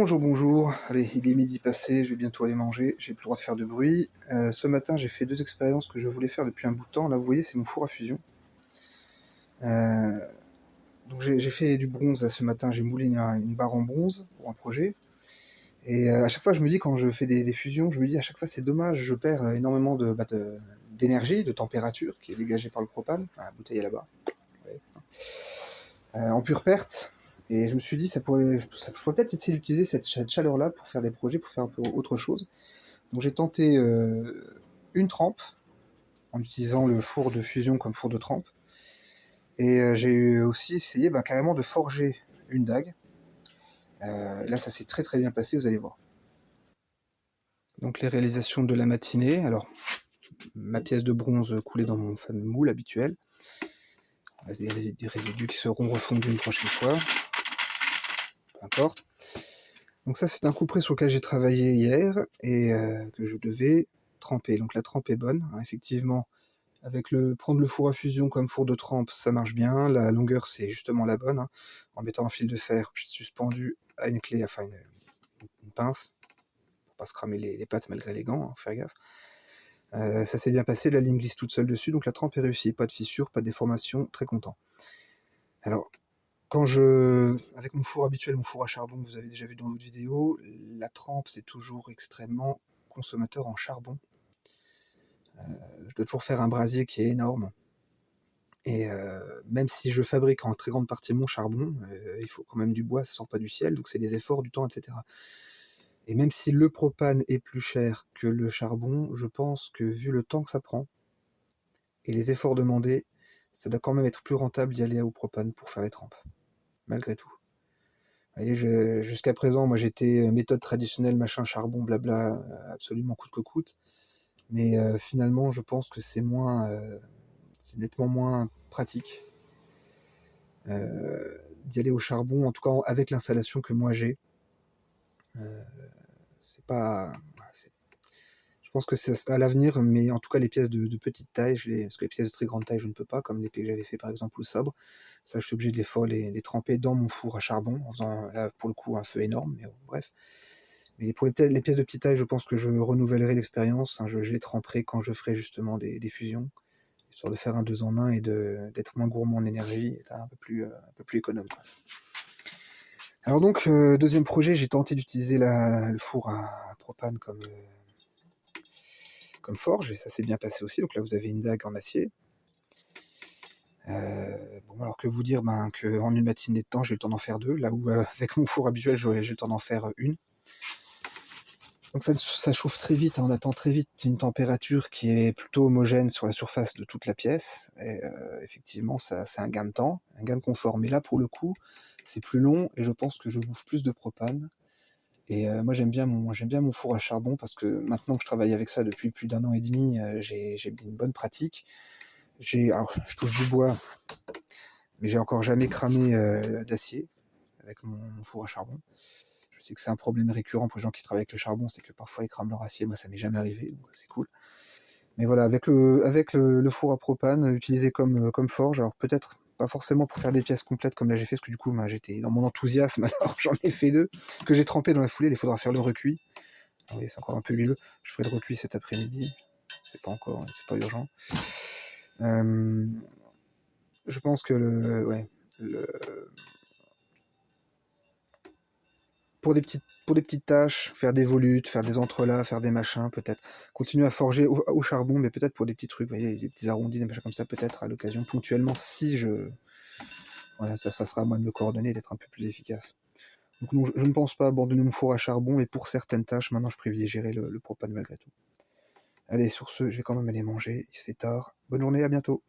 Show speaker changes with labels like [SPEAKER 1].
[SPEAKER 1] Bonjour, bonjour. Allez, il est midi passé, je vais bientôt aller manger, j'ai plus le droit de faire de bruit. Ce matin, j'ai fait deux expériences que je voulais faire depuis un bout de temps. Là, vous voyez, c'est mon four à fusion. Euh, donc j'ai fait du bronze là, ce matin, j'ai moulé une barre en bronze pour un projet. Et à chaque fois, je me dis, quand je fais des fusions, je me dis à chaque fois, c'est dommage, je perds énormément d'énergie, de température qui est dégagée par le propane. Enfin, la bouteille est là-bas. Ouais. En pure perte. Et je me suis dit, je pourrais peut-être essayer d'utiliser cette chaleur-là pour faire des projets, pour faire un peu autre chose. Donc j'ai tenté une trempe en utilisant le four de fusion comme four de trempe. Et j'ai aussi essayé carrément de forger une dague. Là, ça s'est très très bien passé, vous allez voir. Donc les réalisations de la matinée. Alors, ma pièce de bronze coulée dans mon fameux moule habituel. Des résidus qui seront refondus une prochaine fois. Peu importe. Donc ça, c'est un couperet sur lequel j'ai travaillé hier et que je devais tremper. Donc la trempe est bonne, hein, effectivement. Prendre le four à fusion comme four de trempe, ça marche bien. La longueur, c'est justement la bonne, hein. En mettant un fil de fer suspendu à une clé, enfin une pince, pour pas se cramer les pattes malgré les gants, hein, faut faire gaffe. Ça s'est bien passé, la lime glisse toute seule dessus, donc la trempe est réussie. Pas de fissure, pas de déformation, très content. Alors, avec mon four habituel, mon four à charbon, que vous avez déjà vu dans d'autres vidéos, la trempe, c'est toujours extrêmement consommateur en charbon. Je dois toujours faire un brasier qui est énorme. Et même si je fabrique en très grande partie mon charbon, il faut quand même du bois, ça sort pas du ciel, donc c'est des efforts, du temps, etc. Et même si le propane est plus cher que le charbon, je pense que vu le temps que ça prend et les efforts demandés, ça doit quand même être plus rentable d'y aller au propane pour faire les trempes, malgré tout. Vous voyez, jusqu'à présent, moi j'étais méthode traditionnelle, machin, charbon, blabla, absolument coûte que coûte. Mais finalement, je pense que c'est nettement moins pratique d'y aller au charbon, en tout cas avec l'installation que moi j'ai. C'est pas. Voilà, je pense que c'est à l'avenir, mais en tout cas les pièces de petite taille, parce que les pièces de très grande taille, je ne peux pas, comme les que j'avais fait par exemple au sabre. Ça, je suis obligé de les tremper dans mon four à charbon, en faisant là pour le coup un feu énorme, mais bon, bref. Mais pour les pièces de petite taille, je pense que je renouvellerai l'expérience, hein, je les tremperai quand je ferai justement des fusions, histoire de faire un 2 en 1 et d'être moins gourmand en énergie, et un peu plus économe, quoi. Alors donc, deuxième projet, j'ai tenté d'utiliser le four à propane comme forge, et ça s'est bien passé aussi. Donc là, vous avez une dague en acier. Bon, alors que vous dire qu'en une matinée de temps, j'ai eu le temps d'en faire deux, là où avec mon four habituel, j'ai eu le temps d'en faire une. Donc ça chauffe très vite, hein, on attend très vite une température qui est plutôt homogène sur la surface de toute la pièce. Et effectivement, c'est un gain de temps, un gain de confort. Mais là, pour le coup, c'est plus long et je pense que je bouffe plus de propane. Et moi, j'aime bien mon four à charbon parce que maintenant que je travaille avec ça depuis plus d'1 an et demi, j'ai une bonne pratique. Alors, je touche du bois, mais j'ai encore jamais cramé d'acier avec mon four à charbon. Je sais que c'est un problème récurrent pour les gens qui travaillent avec le charbon, c'est que parfois ils crament leur acier. Moi, ça m'est jamais arrivé, donc c'est cool. Mais voilà, avec le four à propane, utilisé comme forge, alors peut-être pas forcément pour faire des pièces complètes comme là j'ai fait, parce que du coup, j'étais dans mon enthousiasme, alors j'en ai fait deux, que j'ai trempé dans la foulée, il faudra faire le recuit. Ah oui, c'est encore un peu huileux. Je ferai le recuit cet après-midi. C'est pas urgent. Euh, je pense que le- pour des petites tâches, faire des volutes, faire des entrelacs, faire des machins, peut-être. Continuer à forger au charbon, mais peut-être pour des petits trucs, vous voyez, des petits arrondis, des machins comme ça, peut-être à l'occasion, ponctuellement, si je. Voilà, ça sera à moi de me coordonner et d'être un peu plus efficace. Donc non, je ne pense pas abandonner mon four à charbon, et pour certaines tâches, maintenant, je privilégierai le propane malgré tout. Allez, sur ce, je vais quand même aller manger, il se fait tard. Bonne journée, à bientôt.